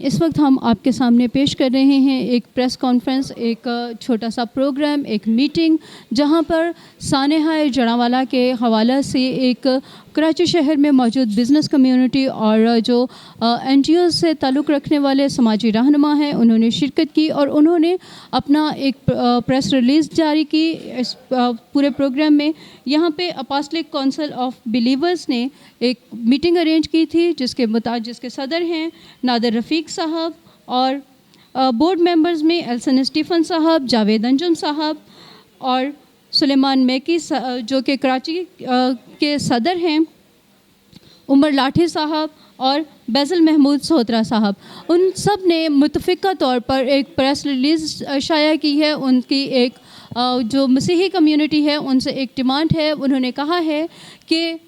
इस वक्त हम आपके सामने पेश कर रहे हैं एक प्रेस कॉन्फ्रेंस, एक छोटा सा प्रोग्राम, एक मीटिंग, जहां पर सानेहा जड़ावाला के हवाला से एक कराची शहर में मौजूद बिज़नेस कम्युनिटी और जो NGO से ताल्लुक़ रखने वाले समाजी रहनुमा हैं, उन्होंने शिरकत की और उन्होंने अपना एक प्रेस रिलीज़ जारी की। इस पूरे प्रोग्राम में यहाँ पे अपोस्टलिक काउंसिल ऑफ बिलीवर्स ने एक मीटिंग अरेंज की थी, जिसके सदर हैं नादिर रफ़ीक साहब और बोर्ड मेंबर्स में एल्सन स्टीफन साहब, जावेद अंजुम साहब और सुलेमान मैकी जो कि कराची के सदर हैं, उमर लाठी साहब और बैज़ल महमूद सोहतरा साहब। उन सब ने मुतफ़िक़ा तौर पर एक प्रेस रिलीज़ शाया की है। उनकी एक जो मसीही कम्युनिटी है उनसे एक डिमांड है। उन्होंने कहा है कि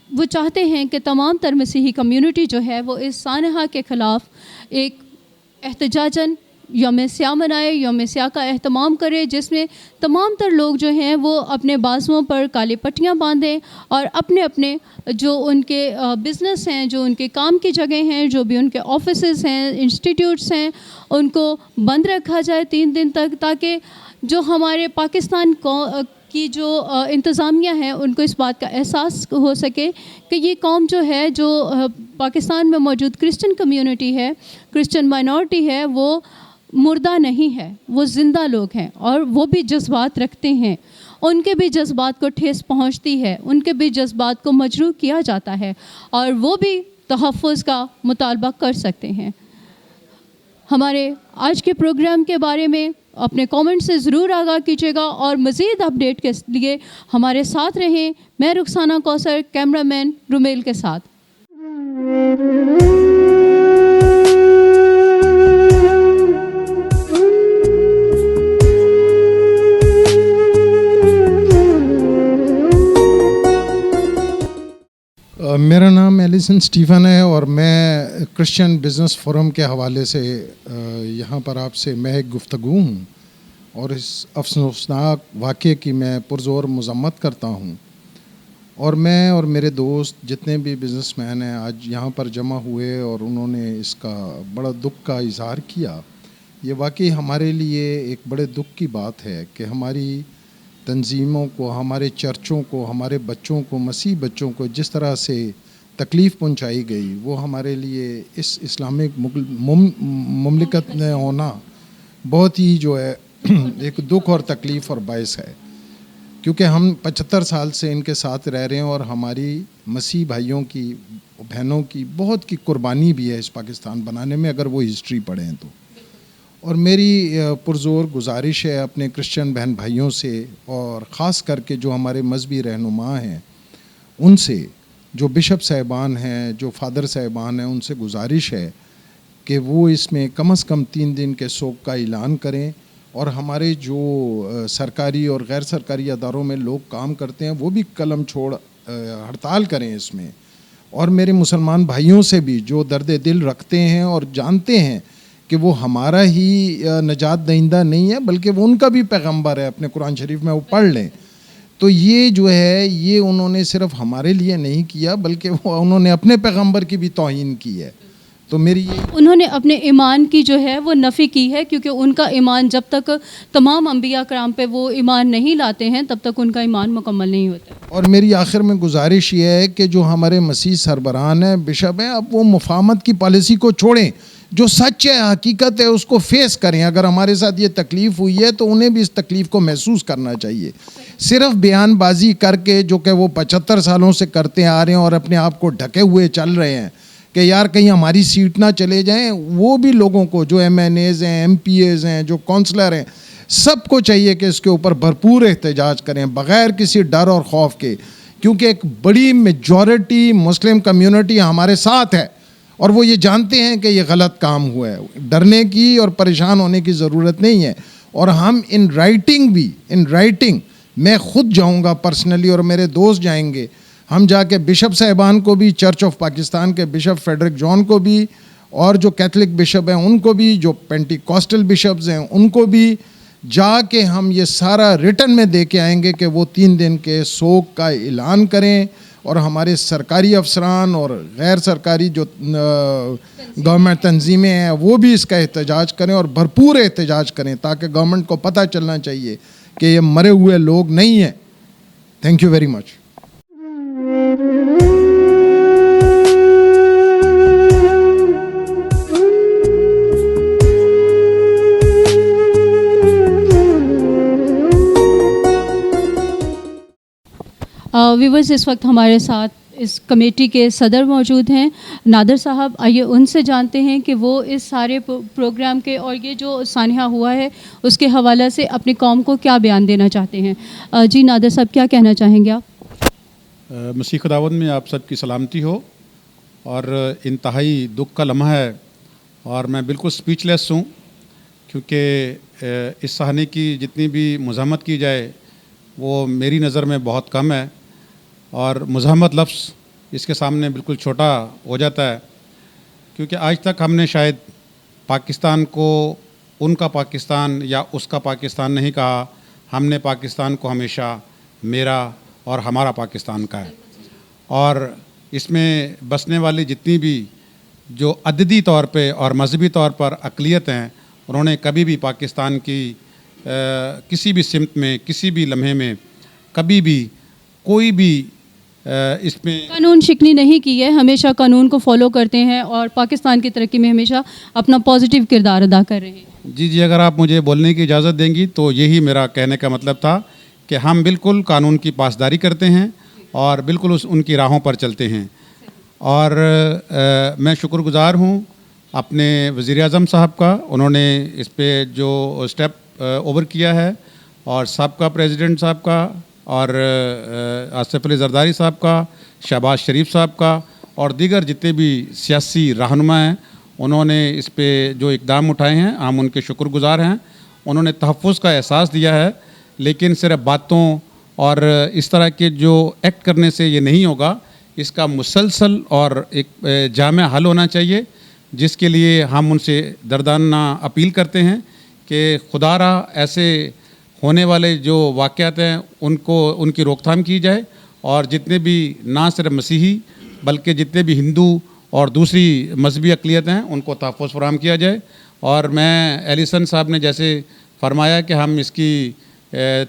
वो चाहते हैं कि तमाम तर मसीही कम्युनिटी जो है वो इस सानहा के ख़िलाफ़ एक एहतजाजन यौम स्या मनाए, यौम स्या का एहतमाम करे, जिसमें तमाम तर लोग जो हैं वो अपने बाजुओं पर काली पट्टियाँ बांधें और अपने अपने जो उनके बिज़नेस हैं, जो उनके काम की जगह हैं, जो भी उनके ऑफिसेज़ हैं, इंस्टीट्यूट्स हैं, उनको बंद रखा जाए 3 दिन तक, ताकि जो हमारे पाकिस्तान की जो इंतज़ामिया है उनको इस बात का एहसास हो सके कि ये कौम जो है, जो पाकिस्तान में मौजूद क्रिश्चियन कम्युनिटी है, क्रिश्चियन माइनॉरिटी है, वो मुर्दा नहीं है, वो ज़िंदा लोग हैं और वो भी जज्बात रखते हैं। उनके भी जज्बात को ठेस पहुंचती है, उनके भी जज्बात को मजरूह किया जाता है और वो भी तहफ़्फ़ुज़ का मुतालबा कर सकते हैं। हमारे आज के प्रोग्राम के बारे में अपने कमेंट से ज़रूर आगाह कीजिएगा और मज़ीद अपडेट के लिए हमारे साथ रहें। मैं रुखसाना कौसर, कैमरामैन रुमेल के साथ। मेरा नाम एलिसन स्टीफन है और मैं क्रिश्चियन बिज़नेस फोरम के हवाले से यहाँ पर आपसे मैं एक गुफ्तगू हूँ और इस अफसोसनाक वाक़े की मैं पुरज़ोर मज़म्मत करता हूँ। और मैं और मेरे दोस्त जितने भी बिज़नेसमैन हैं आज यहाँ पर जमा हुए और उन्होंने इसका बड़ा दुख का इज़हार किया। ये वाकई हमारे लिए एक बड़े दुख की बात है कि हमारी तंजीमों को, हमारे चर्चों को, हमारे बच्चों को, मसीह बच्चों को जिस तरह से तकलीफ़ पहुंचाई गई, वो हमारे लिए इस इस्लामिक मुमलिकत में होना बहुत ही जो है एक दुख और तकलीफ़ और बायस है, क्योंकि हम 75 साल से इनके साथ रह रहे हैं और हमारी मसीह भाइयों की, बहनों की बहुत की कुर्बानी भी है इस पाकिस्तान बनाने में, अगर वो हिस्ट्री पढ़ें तो। और मेरी पुरज़ोर गुजारिश है अपने क्रिश्चियन बहन भाइयों से और ख़ास करके जो हमारे मजहबी रहनुमा हैं उनसे, जो बिशप साहिबान हैं, जो फादर साहिबान हैं, उनसे गुजारिश है कि वो इसमें कम से कम 3 दिन के शोक का ऐलान करें और हमारे जो सरकारी और गैर सरकारी अदारों में लोग काम करते हैं वो भी कलम छोड़ हड़ताल करें इसमें। और मेरे मुसलमान भाइयों से भी जो दर्द दिल रखते हैं और जानते हैं कि वो हमारा ही नजात दहिंदा नहीं है बल्कि वो उनका भी पैगंबर है, अपने कुरान शरीफ में वो पढ़ लें। तो ये जो है ये उन्होंने सिर्फ हमारे लिए नहीं किया बल्कि वो उन्होंने अपने पैगंबर की भी तौहीन की है। तो मेरी ये उन्होंने अपने ईमान की जो है वो नफ़ी की है, क्योंकि उनका ईमान जब तक तमाम अंबिया कराम पे वो ईमान नहीं लाते हैं तब तक उनका ईमान मुकम्मल नहीं होता। और मेरी आखिर में गुजारिश ये है कि जो हमारे मसीह सरबराहान हैं, बिशप हैं, अब वो मुफाहमत की पॉलिसी को छोड़ें, जो सच है, हकीकत है, उसको फेस करें। अगर हमारे साथ ये तकलीफ़ हुई है तो उन्हें भी इस तकलीफ़ को महसूस करना चाहिए। सिर्फ बयानबाजी करके जो कि वो 75 सालों से करते आ रहे हैं और अपने आप को ढके हुए चल रहे हैं कि यार कहीं हमारी सीट ना चले जाएं, वो भी लोगों को जो MNAs हैं, MPAs हैं, जो काउंसलर हैं, सबको चाहिए कि इसके ऊपर भरपूर एहतजाज करें बग़ैर किसी डर और खौफ के, क्योंकि एक बड़ी मेजॉरिटी मुस्लिम कम्युनिटी हमारे साथ है और वो ये जानते हैं कि ये गलत काम हुआ है। डरने की और परेशान होने की ज़रूरत नहीं है। और हम इन राइटिंग मैं ख़ुद जाऊंगा पर्सनली और मेरे दोस्त जाएंगे, हम जाके बिशप साहिबान को भी, चर्च ऑफ पाकिस्तान के बिशप फ्रेडरिक जॉन को भी और जो कैथलिक बिशप हैं उनको भी, जो पेंटिकॉस्टल बिशप्स हैं उनको भी जाके हम ये सारा रिटर्न में दे के आएंगे कि वो 3 दिन के शोक का ऐलान करें और हमारे सरकारी अफसरान और गैर सरकारी जो गवर्नमेंट तंजीमें हैं वो भी इसका एहतजाज करें और भरपूर एहतजाज करें, ताकि गवर्नमेंट को पता चलना चाहिए कि ये मरे हुए लोग नहीं हैं। Thank you very much. Viewers, इस वक्त हमारे साथ इस कमेटी के सदर मौजूद हैं, नादर साहब। आइए उनसे जानते हैं कि वो इस सारे प्रोग्राम के और ये जो सानिया हुआ है उसके हवाले से अपनी कौम को क्या बयान देना चाहते हैं। जी नादर साहब, क्या कहना चाहेंगे आप? मसीह खुदावंद में आप सबकी सलामती हो। और इंतहाई दुख का लम्हा है और मैं बिल्कुल स्पीचलेस हूँ, क्योंकि इस साहनी की जितनी भी मज़ाहमत की जाए वो मेरी नज़र में बहुत कम है और मज़ाहमत लफ्ज़ इसके सामने बिल्कुल छोटा हो जाता है। क्योंकि आज तक हमने शायद पाकिस्तान को उनका पाकिस्तान या उसका पाकिस्तान नहीं कहा, हमने पाकिस्तान को हमेशा मेरा और हमारा पाकिस्तान का है। और इसमें बसने वाली जितनी भी जो अददी तौर पे और मजहबी तौर पर अक़लियत हैं, उन्होंने कभी भी पाकिस्तान की किसी भी सिमत में, किसी भी लम्हे में कभी भी कोई भी इसमें कानून शिकनी नहीं की है, हमेशा कानून को फॉलो करते हैं और पाकिस्तान की तरक्की में हमेशा अपना पॉजिटिव किरदार अदा कर रहे हैं। जी, अगर आप मुझे बोलने की इजाज़त देंगी तो यही मेरा कहने का मतलब था कि हम बिल्कुल कानून की पासदारी करते हैं और बिल्कुल उनकी राहों पर चलते हैं। और मैं शुक्रगुज़ार हूँ अपने वज़ीर-ए-आज़म साहब का, उन्होंने इस पे जो स्टेप ओवर किया है, और साबका प्रेसिडेंट साहब का, और आसिफ अली जरदारी साहब का, शहबाज शरीफ साहब का, और दीगर जितने भी सियासी रहनुमा हैं, उन्होंने इस पे जो इक़दाम उठाए हैं हम उनके शुक्रगुज़ार हैं। उन्होंने तहफ़्फ़ुज़ का एहसास दिया है, लेकिन सिर्फ बातों और इस तरह के जो एक्ट करने से ये नहीं होगा, इसका मुसलसल और एक जामे हल होना चाहिए, जिसके लिए हम उनसे दर्दाना अपील करते हैं कि खुदारा ऐसे होने वाले जो वाक़यात हैं उनको उनकी रोकथाम की जाए, और जितने भी ना सिर्फ मसीही बल्कि जितने भी हिंदू और दूसरी मजहबी अक़लियत हैं उनको तहफ़्फ़ुज़ फराहम किया जाए। और मैं एलिसन साहब ने जैसे फरमाया कि हम इसकी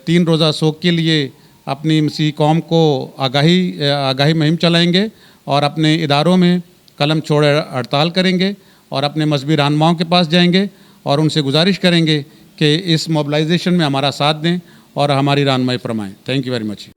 3 रोज़ा सोग के लिए अपनी मसीही कौम को आगाही मुहिम चलाएँगे और अपने इदारों में कलम छोड़ हड़ताल करेंगे और अपने मजहबी रहनुमाओं के पास जाएंगे और उनसे गुजारिश करेंगे कि इस मोबिलाइजेशन में हमारा साथ दें और हमारी रहनुमाई फरमाएं। Thank you very much.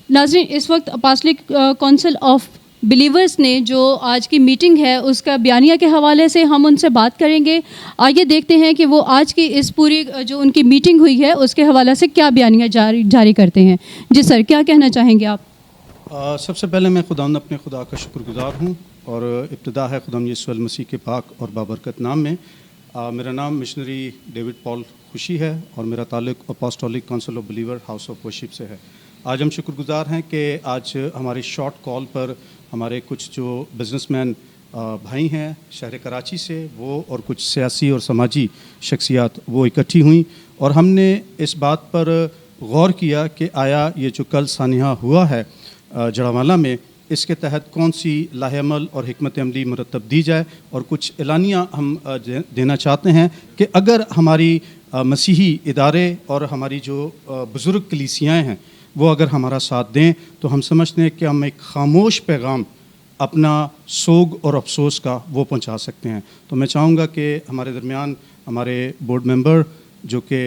नाज़रीन, इस वक्त अपासलिक काउंसिल ऑफ बिलीवर्स ने जो आज की मीटिंग है उसका बयानिया के हवाले से हम उनसे बात करेंगे। आइए देखते हैं कि वो आज की इस पूरी जो उनकी मीटिंग हुई है उसके हवाले से क्या बयानिया जारी करते हैं। जी सर, क्या कहना चाहेंगे आप? सबसे पहले मैं खुदावंद अपने खुदा का शुक्रगुज़ार हूँ और इब्तिदा है खुदावंद यीशु मसीह के पाक और बाबरकत नाम में। मेरा नाम मिशनरी डेविड पॉल खुशी है और मेरा ताल्लुक़ apostolic council of believer house of worship से है। आज हम शुक्रगुज़ार हैं कि आज हमारी शॉर्ट कॉल पर हमारे कुछ जो बिज़नेसमैन भाई हैं शहर कराची से, वो और कुछ सियासी और समाजी शख्सियात वो इकट्ठी हुई और हमने इस बात पर गौर किया कि आया ये जो कल सानिया हुआ है जड़ावाला में, इसके तहत कौन सी लाहेअमल और हिकमत अमली मुरतब दी जाए। और कुछ एलानिया हम देना चाहते हैं कि अगर हमारी मसीही इदारे और हमारी जो बुज़ुर्ग कलीसियाएँ हैं वो अगर हमारा साथ दें तो हम समझते हैं कि हम एक खामोश पैगाम अपना सोग और अफसोस का वो पहुंचा सकते हैं। तो मैं चाहूँगा कि हमारे दरमियान हमारे बोर्ड मेंबर जो कि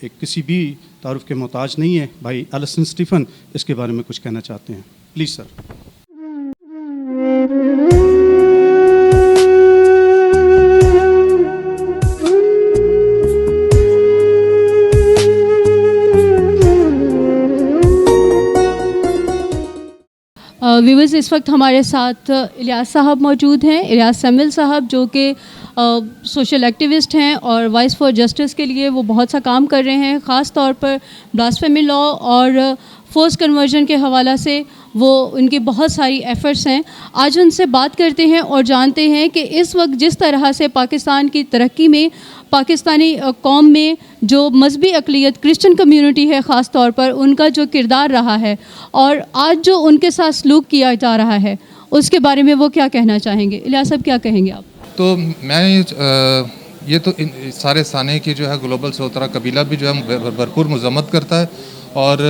एक किसी भी तारुफ के मोहताज नहीं है, भाई एलिसन स्टीफन, इसके बारे में कुछ कहना चाहते हैं। Please sir. व्यूवर्स, इस वक्त हमारे साथ इलियास साहब मौजूद हैं, इलियास सैमुअल साहब, जो कि सोशल एक्टिविस्ट हैं और वॉइस फॉर जस्टिस के लिए वो बहुत सा काम कर रहे हैं, ख़ास तौर पर ब्लास्फेमी लॉ और फोर्स कन्वर्जन के हवाला से वो उनकी बहुत सारी एफ़र्ट्स हैं। आज उनसे बात करते हैं और जानते हैं कि इस वक्त जिस तरह से पाकिस्तान की तरक्की में, पाकिस्तानी कौम में जो मजहबी अक़लियत क्रिश्चियन कम्युनिटी है ख़ास तौर पर, उनका जो किरदार रहा है और आज जो उनके साथ सलूक किया जा रहा है, उसके बारे में वो क्या कहना चाहेंगे। इलियास साहब, क्या कहेंगे आप? तो मैं ये तो सारे साने की जो है ग्लोबल सोतरा कबीला भी जो है भरपूर मजम्मत करता है। और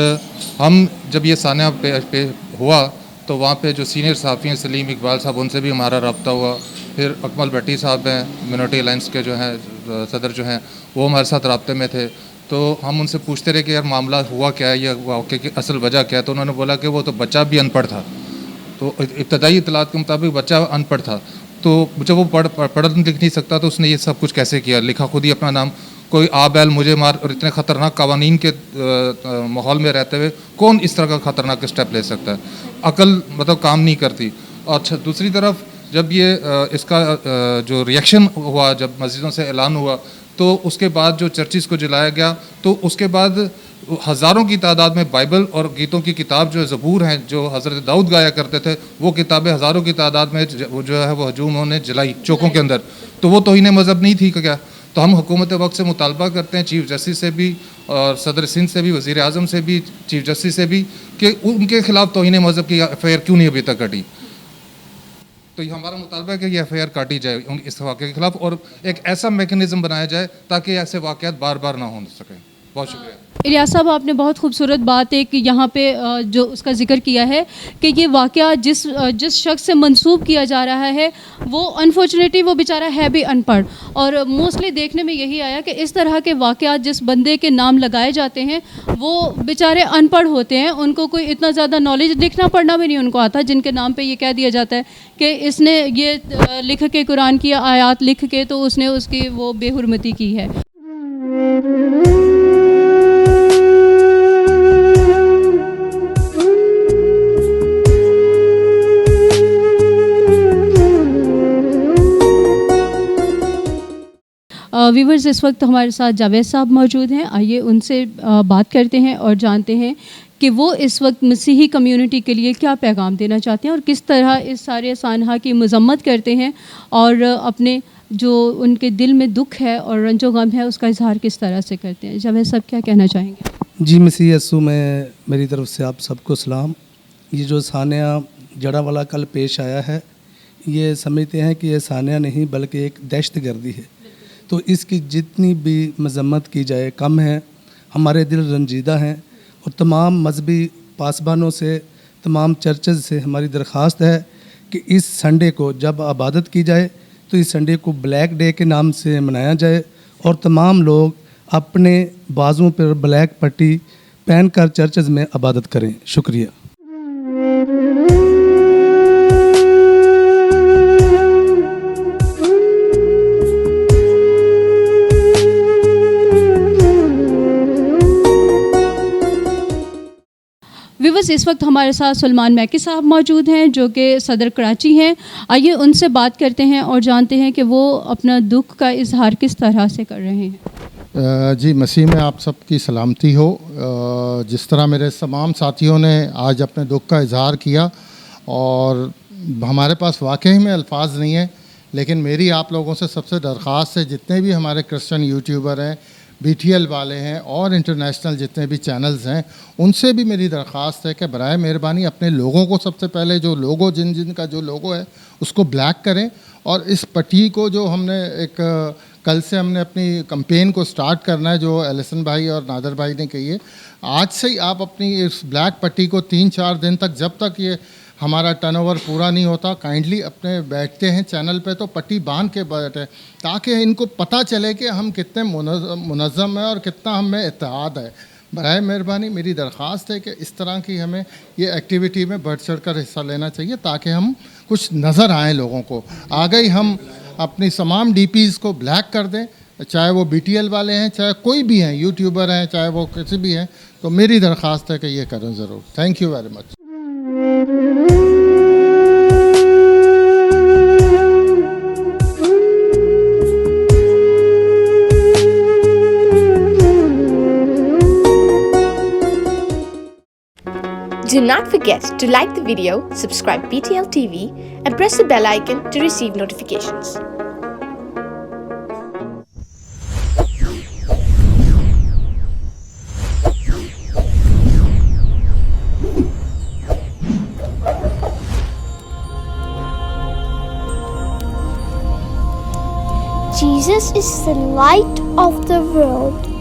हम जब ये साना पे हुआ तो वहाँ पे जो सीनियर सहाफ़ी हैं सलीम इकबाल साहब, उनसे भी हमारा रब्ता हुआ। फिर अकमल भट्टी साहब हैं, मिनोरिटी अलायंस के जो हैं सदर जो हैं, वो हमारे साथ रब्ते में थे। तो हम उनसे पूछते रहे कि यार मामला हुआ क्या है, या वाक़े की असल वजह क्या है। तो उन्होंने बोला कि वो तो बच्चा भी अनपढ़ था। तो इब्तदाई इतलात के मुताबिक बच्चा अनपढ़ था, तो जब वो पढ़ लिख नहीं सकता तो उसने ये सब कुछ कैसे किया, लिखा खुद ही अपना नाम। कोई आ बैल मुझे मार, और इतने ख़तरनाक कवानीन के माहौल में रहते हुए कौन इस तरह का ख़तरनाक स्टेप ले सकता है। अकल मतलब काम नहीं करती। और दूसरी तरफ जब ये इसका जो रिएक्शन हुआ, जब मस्जिदों से ऐलान हुआ, तो उसके बाद जो चर्चिज़ को जलाया गया, तो उसके बाद हज़ारों की तादाद में बाइबल और गीतों की किताब जो ज़बूर हैं, जो हज़रत दाऊद गाया करते थे, वो किताबें हज़ारों की तादाद में वो जो है वो हजूम उन्होंने जलाई चौकों के अंदर। तो वो तौहीन मज़हब नहीं थी क्या? तो हम हुकूमत वक्त से मुतालबा करते हैं, चीफ़ जस्टिस से भी और सदर सिंध से भी, वज़ीर आज़म से भी, चीफ़ जस्टिस से भी, कि उनके ख़िलाफ़ तौहीन मज़हब की एफ़आईआर क्यों नहीं अभी तक कटी। तो ये हमारा मुतालबा है कि ये एफ़आईआर काटी जाए इस वाक़े के ख़िलाफ़, और एक ऐसा मेकनिज़म बनाया जाए ताकि ऐसे वाक़यात बार बार ना हो सकें। बहुत शुक्रिया। इलियास साहब, आपने बहुत खूबसूरत बात एक यहाँ पे जो उसका जिक्र किया है कि ये वाक़या जिस शख्स से मंसूब किया जा रहा है वो अनफॉर्चुनेटली वो बेचारा है भी अनपढ़। और मोस्टली देखने में यही आया कि इस तरह के वाक़यात जिस बंदे के नाम लगाए जाते हैं वो बेचारे अनपढ़ होते हैं, उनको कोई इतना ज़्यादा नॉलेज, लिखना पढ़ना भी नहीं उनको आता, जिनके नाम पे ये कह दिया जाता है कि इसने ये लिख के कुरान की आयत लिख के तो उसने उसकी वो बेहुरमती की है। व्यूवर्स, इस वक्त हमारे साथ जावेद साहब मौजूद हैं। आइए उनसे बात करते हैं और जानते हैं कि वो इस वक्त मसीही कम्युनिटी के लिए क्या पैगाम देना चाहते हैं और किस तरह इस सारे सानहा की मजम्मत करते हैं और अपने जो उनके दिल में दुख है और रंजो गम है उसका इजहार किस तरह से करते हैं। जावेद साहब, क्या कहना चाहेंगे? जी, मसीह यसू में मेरी तरफ से आप सबको सलाम। ये जो सानिया जड़ा वाला कल पेश आया है, ये समझते हैं कि ये सानिया नहीं बल्कि एक दहशतगर्दी है। तो इसकी जितनी भी मजम्मत की जाए कम है। हमारे दिल रंजीदा हैं और तमाम मजहबी पासबानों से, तमाम चर्चेज से हमारी दरख्वास्त है कि इस संडे को जब इबादत की जाए तो इस संडे को ब्लैक डे के नाम से मनाया जाए और तमाम लोग अपने बाजुओं पर ब्लैक पट्टी पहनकर चर्चेज में इबादत करें। शुक्रिया। व्यूवर्स, इस वक्त हमारे साथ सलमान मैकी साहब मौजूद हैं जो कि सदर कराची हैं। आइए उनसे बात करते हैं और जानते हैं कि वो अपना दुख का इजहार किस तरह से कर रहे हैं। जी, मसीह में आप सबकी सलामती हो। जिस तरह मेरे तमाम साथियों ने आज अपने दुख का इजहार किया और हमारे पास वाकई में अल्फाज नहीं है, लेकिन मेरी आप लोगों से सबसे दरख्वास्त है, जितने भी हमारे क्रिश्चियन यूट्यूबर हैं, BTL वाले हैं और इंटरनेशनल जितने भी चैनल्स हैं, उनसे भी मेरी दरख्वास्त है कि बराए मेहरबानी अपने लोगों को, सबसे पहले जो लोगो जिन का जो लोगो है उसको ब्लैक करें। और इस पट्टी को जो हमने कल से हमने अपनी कंपेन को स्टार्ट करना है, जो एलिसन भाई और नादर भाई ने कही है, आज से ही आप अपनी इस ब्लैक पट्टी को 3-4 दिन तक, जब तक ये हमारा टर्नओवर पूरा नहीं होता, काइंडली अपने बैठते हैं चैनल पे तो पट्टी बांध के बैठे, ताकि इनको पता चले कि हम कितने मुनज़्ज़म हैं और कितना हम में इत्तेहाद है। बराए मेहरबानी मेरी दरख्वास्त है कि इस तरह की हमें ये एक्टिविटी में बढ़ चढ़ कर हिस्सा लेना चाहिए ताकि हम कुछ नज़र आए लोगों को। आगे ही हम अपनी तमाम DPs को ब्लैक कर दें, चाहे वो BTL वाले हैं, चाहे कोई भी हैं, यूट्यूबर हैं, चाहे वो किसी भी हैं। तो मेरी दरख्वास्त है कि ये करें ज़रूर। Thank you very much. Do not forget to like the video, subscribe BTL TV and press the bell icon to receive notifications. Jesus is the light of the world.